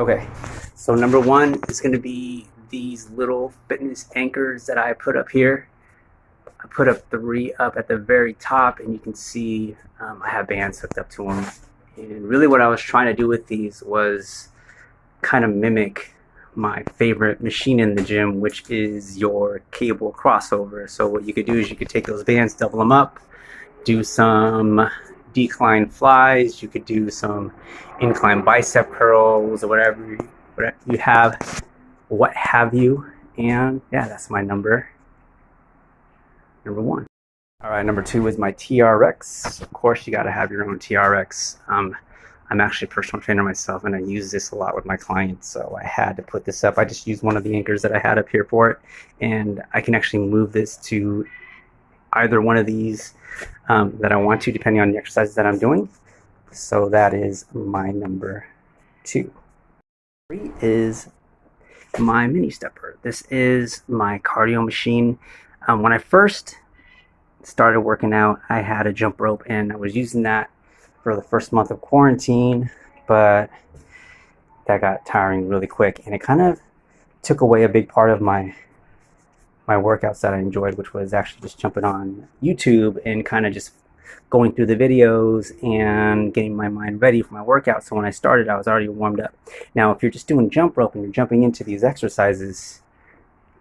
Okay, so number one is going to be these little fitness anchors that I put up here. I put up three up at the very top, and you can see I have bands hooked up to them. And really, what I was trying to do with these was kind of mimic my favorite machine in the gym, which is your cable crossover. So what you could do is you could take those bands, double them up, do some decline flies. You could do some incline bicep curls or whatever you have, what have you. And yeah, that's my number one. All right, number two is my TRX. Of course, you got to have your own TRX. I'm actually a personal trainer myself, and I use this a lot with my clients, so I had to put this up. I just used one of the anchors that I had up here for it, and I can actually move this to either one of these that I want to, depending on the exercises that I'm doing. So that is my number two. Three is my mini stepper. This is my cardio machine. When I first started working out, I had a jump rope, and I was using that for the first month of quarantine, but that got tiring really quick, and it kind of took away a big part of my workouts that I enjoyed, which was actually just jumping on YouTube and kind of just going through the videos and getting my mind ready for my workout. So when I started, I was already warmed up. Now, if you're just doing jump rope and you're jumping into these exercises,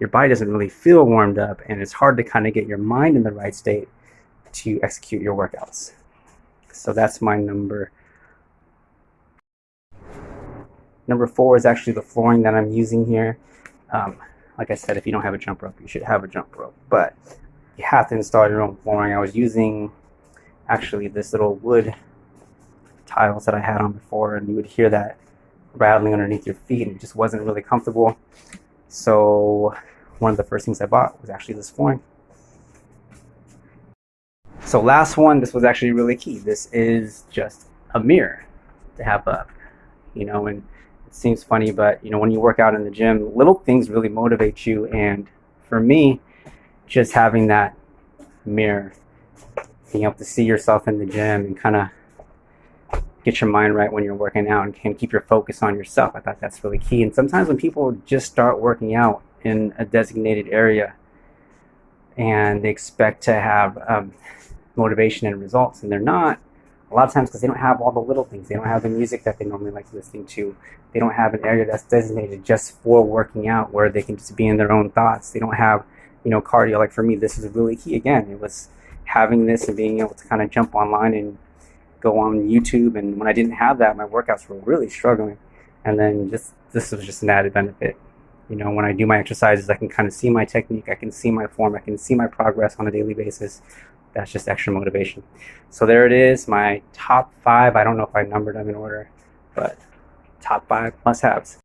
your body doesn't really feel warmed up, and it's hard to kind of get your mind in the right state to execute your workouts. So that's my number. Number four is actually the flooring that I'm using here. Like I said, if you don't have a jump rope, you should have a jump rope, but you have to install your own flooring. I was using actually this little wood tiles that I had on before, and you would hear that rattling underneath your feet, and it just wasn't really comfortable. So one of the first things I bought was actually this flooring. So last one, this was actually really key. This is just a mirror to have up, and it seems funny, but when you work out in the gym, little things really motivate you. And for me, just having that mirror, being able to see yourself in the gym and kind of get your mind right when you're working out and can keep your focus on yourself, I thought that's really key. And sometimes when people just start working out in a designated area and they expect to have motivation and results, and they're not, a lot of times, because they don't have all the little things. They don't have the music that they normally like listening to. They don't have an area that's designated just for working out where they can just be in their own thoughts. They don't have cardio. Like for me, this is really key. Again, it was having this and being able to kind of jump online and go on YouTube. And when I didn't have that, my workouts were really struggling. And then this was just an added benefit. When I do my exercises, I can kind of see my technique, I can see my form, I can see my progress on a daily basis. That's just extra motivation. So there it is, my top five. I don't know if I numbered them in order, but top five must-haves.